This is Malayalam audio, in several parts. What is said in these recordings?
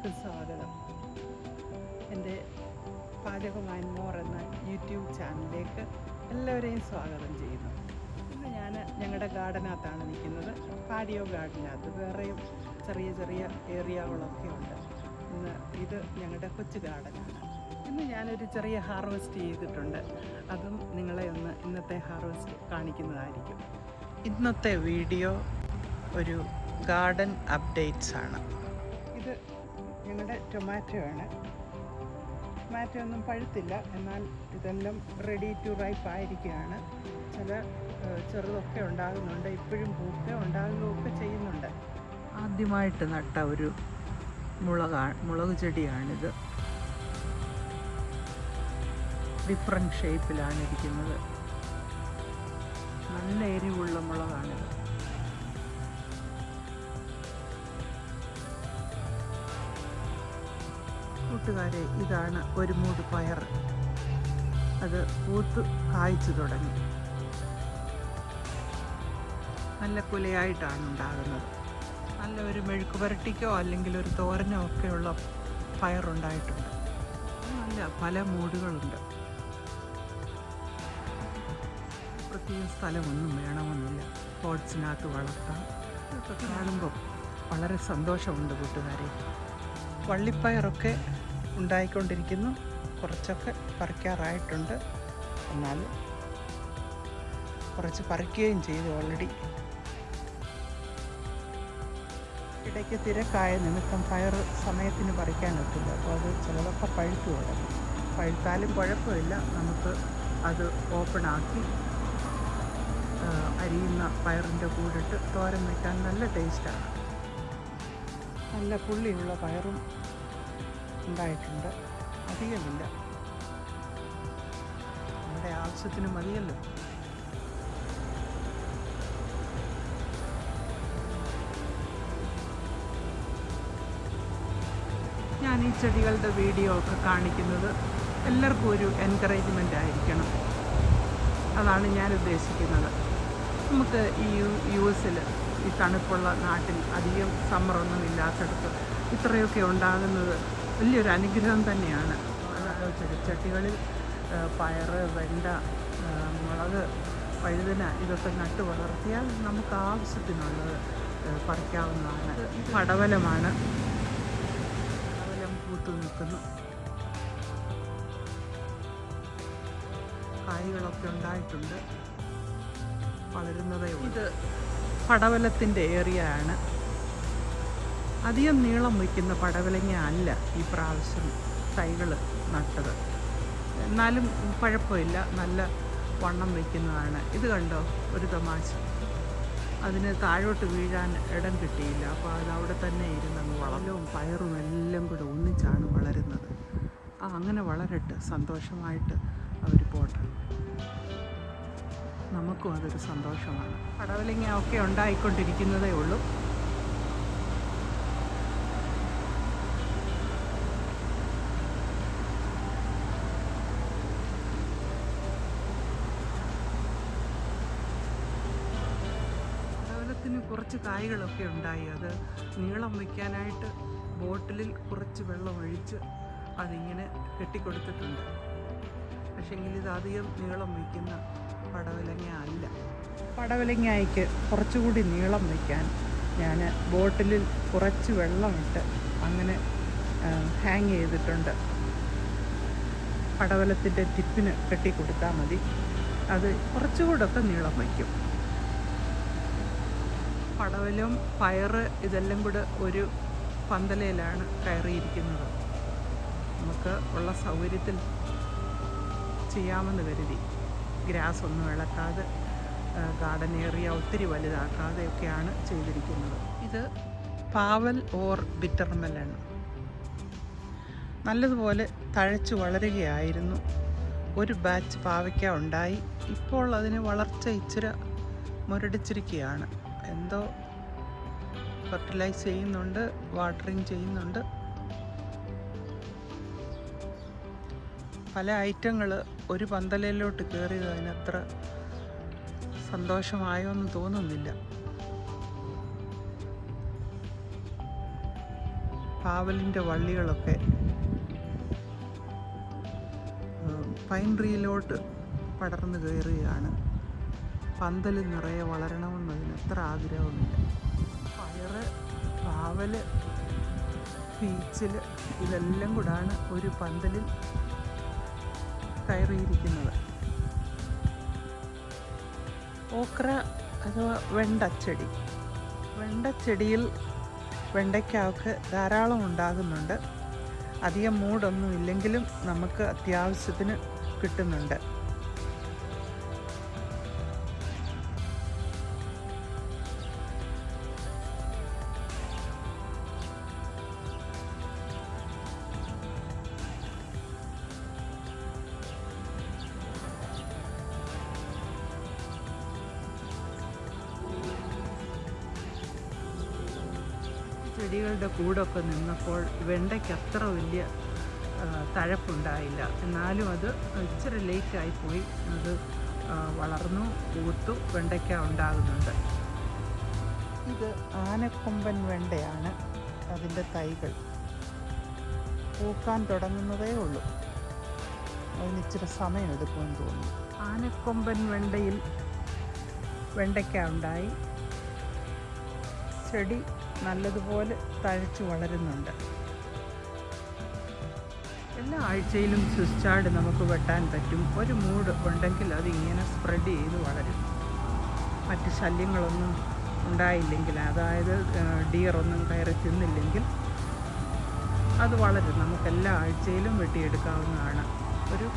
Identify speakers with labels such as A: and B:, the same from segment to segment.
A: എല്ലാവർക്കും സ്വാഗതം. എൻ്റെ പാചകം ആൻഡ് മോർ എന്ന യൂട്യൂബ് ചാനലിലേക്ക് എല്ലാവരെയും സ്വാഗതം ചെയ്യുന്നു. ഇന്ന് ഞാൻ ഞങ്ങളുടെ ഗാർഡനകത്താണ് നിൽക്കുന്നത്. പാഡിയോ ഗാർഡനകത്ത് വേറെയും ചെറിയ ചെറിയ ഏരിയകളൊക്കെ ഉണ്ട്. ഇത് ഞങ്ങളുടെ കൊച്ചു ഗാർഡനാണ്. ഇന്ന് ഞാനൊരു ചെറിയ ഹാർവെസ്റ്റ് ചെയ്തിട്ടുണ്ട്. അതും നിങ്ങളെ ഒന്ന് ഇന്നത്തെ ഹാർവെസ്റ്റ് കാണിക്കുന്നതായിരിക്കും. ഇന്നത്തെ വീഡിയോ ഒരു ഗാർഡൻ അപ്ഡേറ്റ്സ് ആണ്. ഇത് ഞങ്ങളുടെ ടൊമാറ്റോ ആണ്. ടൊമാറ്റോ ഒന്നും പഴുത്തില്ല, എന്നാൽ ഇതെല്ലാം റെഡി ടു റൈപ്പ് ആയിരിക്കുകയാണ്. ചില ചെറുതൊക്കെ ഉണ്ടാകുന്നുണ്ട്, ഇപ്പോഴും പൂക്കെ ഉണ്ടാകുകയൊക്കെ ചെയ്യുന്നുണ്ട്. ആദ്യമായിട്ട് നട്ട ഒരു മുളക് ചെടിയാണിത്. ഡിഫറെൻറ്റ് ഷേപ്പിലാണ് ഇരിക്കുന്നത്. നല്ല എരിവുള്ള മുളകാണിത്. കൂട്ടുകാരെ, ഇതാണ് ഒരു മൂട് പയർ. അത് പൂത്ത് കായ്ച്ചു തുടങ്ങി. നല്ല കുലയായിട്ടാണ് ഉണ്ടാകുന്നത്. നല്ല ഒരു മെഴുക്ക് പുരട്ടിക്കോ അല്ലെങ്കിൽ ഒരു തോരനോ ഒക്കെയുള്ള പയറുണ്ടായിട്ടുണ്ട്. നല്ല പല മൂടുകളുണ്ട്. പ്രത്യേക സ്ഥലമൊന്നും വേണമെന്നില്ല, പോട്ട്സിനകത്ത് വളർത്താം. ഇതൊക്കെ കാണുമ്പോൾ വളരെ സന്തോഷമുണ്ട് കൂട്ടുകാരെ. വള്ളിപ്പയറൊക്കെ ഉണ്ടായിക്കൊണ്ടിരിക്കുന്നു. കുറച്ചൊക്കെ പറിക്കാറായിട്ടുണ്ട്, എന്നാൽ കുറച്ച് പറിക്കുകയും ചെയ്തു ഓൾറെഡി. ഇടയ്ക്ക് തിരക്കായ നിമിത്തം പയർ സമയത്തിന് പറിക്കാനൊക്കില്ല. അപ്പോൾ അത് ചിലതൊക്കെ പഴുത്തു തുടങ്ങി. പഴുത്താലും കുഴപ്പമില്ല, നമുക്ക് അത് ഓപ്പണാക്കി അരിയുന്ന പയറിൻ്റെ കൂടിട്ട് തോരൻ വയ്ക്കാൻ നല്ല ടേസ്റ്റാണ്. നല്ല പുള്ളിയുള്ള പയറും ഉണ്ടായിട്ടുണ്ട്. അധികമില്ല, നമ്മുടെ ആവശ്യത്തിന് മതിയല്ലോ. ഞാൻ ഈ ചെടികളുടെ വീഡിയോ ഒക്കെ കാണിക്കുന്നത് എല്ലാവർക്കും ഒരു എൻകറേജ്മെൻ്റ് ആയിരിക്കണം. അതാണ് ഞാൻ ഉദ്ദേശിക്കുന്നത്. നമുക്ക് ഈ യു.എസിൽ, ഈ തണുപ്പുള്ള നാട്ടിൽ അധികം സമ്മറൊന്നും ഇല്ലാത്തടത്ത് ഇത്രയൊക്കെ ഉണ്ടാകുന്നത് വലിയൊരു അനുഗ്രഹം തന്നെയാണ്. ചെടിച്ചട്ടികളിൽ പയർ, വെണ്ട, മുളക്, വഴുതന ഇതൊക്കെ നട്ട് വളർത്തിയാൽ നമുക്ക് ആവശ്യത്തിനുള്ളത് പറിക്കാവുന്നതാണ്. പടവലമാണ്. പടവലം പൂത്തു നിൽക്കുന്നു. കായ്കളൊക്കെ ഉണ്ടായിട്ടുണ്ട്, വളരുന്നതേ ഉള്ളൂ. ഇത് പടവലത്തിൻ്റെ ഏരിയ ആണ്. അധികം നീളം വയ്ക്കുന്ന പടവലങ്ങ അല്ല ഈ പ്രാവശ്യം തൈകൾ നട്ടത്. എന്നാലും കുഴപ്പമില്ല, നല്ല വണ്ണം വയ്ക്കുന്നതാണ്. ഇത് കണ്ടോ, ഒരു തമാശ. അതിന് താഴോട്ട് വീഴാൻ ഇടം കിട്ടിയില്ല, അപ്പോൾ അത് അവിടെ തന്നെ ഇരുന്നങ്ങ് വളവും പയറും എല്ലാം കൂടെ ഒന്നിച്ചാണ് വളരുന്നത്. അങ്ങനെ വളരട്ടെ, സന്തോഷമായിട്ട് അവർ പോട്ടെ. നമുക്കും അതൊരു സന്തോഷമാണ്. പടവലങ്ങ ഒക്കെ ഉണ്ടായിക്കൊണ്ടിരിക്കുന്നതേ ഉള്ളൂ. പടവലത്തിന് കുറച്ച് കായ്കളൊക്കെ ഉണ്ടായി. അത് നീളം വയ്ക്കാനായിട്ട് ബോട്ടിലിൽ കുറച്ച് വെള്ളം ഒഴിച്ച് അതിങ്ങനെ കെട്ടിക്കൊടുത്തിട്ടുണ്ട്. പക്ഷേങ്കിൽ ഇത് അധികം നീളം വയ്ക്കുന്ന പടവലങ്ങ അല്ല. പടവലങ്ങയ്ക്ക് കുറച്ചുകൂടി നീളം വയ്ക്കാൻ ഞാൻ ബോട്ടിലിൽ കുറച്ച് വെള്ളമിട്ട് അങ്ങനെ ഹാങ് ചെയ്തിട്ടുണ്ട്. പടവലത്തിൻ്റെ ടിപ്പിന് കെട്ടിക്കൊടുത്താൽ മതി, അത് കുറച്ചുകൂടൊക്കെ നീളം വയ്ക്കും. പടവലും പയർ ഇതെല്ലാം കൂടെ ഒരു പന്തലയിലാണ് കയറിയിരിക്കുന്നത്. നമുക്ക് ഉള്ള സൗകര്യത്തിൽ ചെയ്യാമെന്ന് കരുതി. ഗ്രാസ് ഒന്നും ഇളക്കാതെ, ഗാർഡൻ ഏരിയ ഒത്തിരി വലുതാക്കാതെയൊക്കെയാണ് ചെയ്തിരിക്കുന്നത്. ഇത് പാവൽ ഓർ ബിറ്റർ മെലൺ നല്ലതുപോലെ തഴച്ചു വളരുകയായിരുന്നു. ഒരു ബാച്ച് പാവയ്ക്ക ഉണ്ടായി. ഇപ്പോൾ അതിന് വളർച്ച ഇച്ചിരി മുരടിച്ചിരിക്കുകയാണ്. എന്തോ ഫെർട്ടിലൈസ് ചെയ്യുന്നുണ്ട്, വാട്ടറിങ് ചെയ്യുന്നുണ്ട്. പല ഐറ്റങ്ങൾ ഒരു പന്തലയിലോട്ട് കയറിയത് അതിനത്ര സന്തോഷമായോ എന്ന് തോന്നുന്നില്ല. പാവലിൻ്റെ വള്ളികളൊക്കെ പൈൻ ട്രീയിലോട്ട് പടർന്നു കയറുകയാണ്. പന്തൽ നിറയെ വളരണമെന്നതിന് എത്ര ആഗ്രഹമില്ല. പയറ്, പാവല്, പീച്ചിൽ ഇതെല്ലാം കൂടാണ് ഒരു പന്തലിൽ കയറിയിരിക്കുന്നത്. ഓക്ര അഥവാ വെണ്ടച്ചെടി. വെണ്ടച്ചെടിയിൽ വെണ്ടയ്ക്കൊക്കെ ധാരാളം ഉണ്ടാകുന്നുണ്ട്. അധികം മൂടൊന്നും ഇല്ലെങ്കിലും നമുക്ക് അത്യാവശ്യത്തിന് കിട്ടുന്നുണ്ട്. ചെടികളുടെ കൂടൊക്കെ നിന്നപ്പോൾ വെണ്ടയ്ക്ക് അത്ര വലിയ തഴപ്പുണ്ടായില്ല. എന്നാലും അത് ഇച്ചിരി ലേറ്റായിപ്പോയി. അത് വളർന്നു പൂത്തു വെണ്ടയ്ക്ക ഉണ്ടാകുന്നുണ്ട്. ഇത് ആനക്കൊമ്പൻ വെണ്ടയാണ്. അതിൻ്റെ തൈകൾ പൂക്കാൻ തുടങ്ങുന്നതേ ഉള്ളൂ. അതിന് ഇച്ചിരി സമയമെടുക്കുമെന്ന് തോന്നുന്നു. ആനക്കൊമ്പൻ വെണ്ടയിൽ വെണ്ടയ്ക്ക ഉണ്ടായി. ചെടി നല്ലതുപോലെ തഴച്ചു വളരുന്നുണ്ട്. എല്ലാ ആഴ്ചയിലും സ്വിച്ച് നമുക്ക് വെട്ടാൻ പറ്റും. ഒരു മൂട് ഉണ്ടെങ്കിൽ അത് ഇങ്ങനെ സ്പ്രെഡ് ചെയ്ത് വളരും. മറ്റ് ശല്യങ്ങളൊന്നും ഉണ്ടായില്ലെങ്കിൽ, അതായത് ഡിയറൊന്നും കയറി തിന്നില്ലെങ്കിൽ അത് വളരും. നമുക്കെല്ലാ ആഴ്ചയിലും വെട്ടിയെടുക്കാവുന്നതാണ്. ഒരു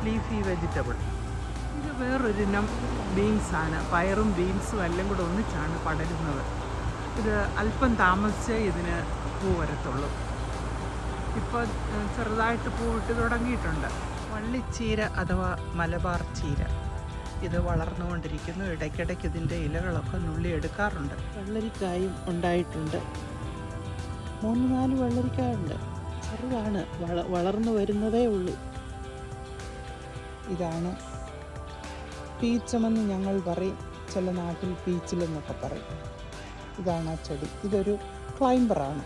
A: ലീഫി വെജിറ്റബിൾ. ഇത് വേറൊരിനം ബീൻസാണ്. പയറും ബീൻസും എല്ലാം കൂടെ ഒന്നിച്ചാണ് പടരുന്നത്. ഇത് അല്പം താമസിച്ചേ ഇതിന് പൂ വരത്തുള്ളൂ. ഇപ്പോൾ ചെറുതായിട്ട് പൂവിട്ട് തുടങ്ങിയിട്ടുണ്ട്. വള്ളിച്ചീര അഥവാ മലബാർ ചീര. ഇത് വളർന്നുകൊണ്ടിരിക്കുന്നു. ഇടയ്ക്കിടയ്ക്ക് ഇതിൻ്റെ ഇലകളൊക്കെ നുള്ളിയെടുക്കാറുണ്ട്. വെള്ളരിക്കായും ഉണ്ടായിട്ടുണ്ട്. 3-4 വെള്ളരിക്കായുണ്ട്. ചെറുതാണ്, വളർന്നു വരുന്നതേ ഉള്ളൂ. ഇതാണ് പീച്ചമെന്ന് ഞങ്ങൾ പറയും. ചില നാട്ടിൽ പീച്ചിലെന്നൊക്കെ പറയും. ഇതാണ് ആ ചെടി. ഇതൊരു ക്ലൈംബറാണ്.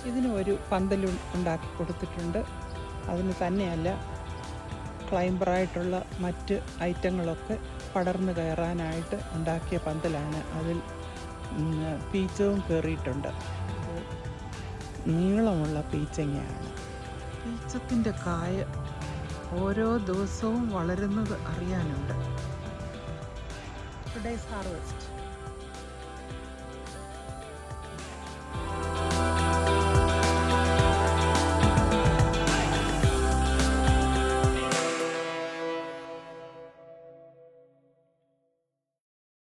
A: ഇതിന് ഒരു പന്തൽ ഉണ്ടാക്കി കൊടുത്തിട്ടുണ്ട്. അതിന് തന്നെയല്ല, ക്ലൈംബറായിട്ടുള്ള മറ്റ് ഐറ്റങ്ങളൊക്കെ പടർന്നു കയറാനായിട്ട് ഉണ്ടാക്കിയ പന്തലാണ്. അതിൽ പീച്ചവും കയറിയിട്ടുണ്ട്. നീളമുള്ള പീച്ചങ്ങയാണ്. പീച്ചത്തിൻ്റെ കായ ഓരോ ദിവസവും വളരുന്നത് അറിയാനുണ്ട്. Today's harvest.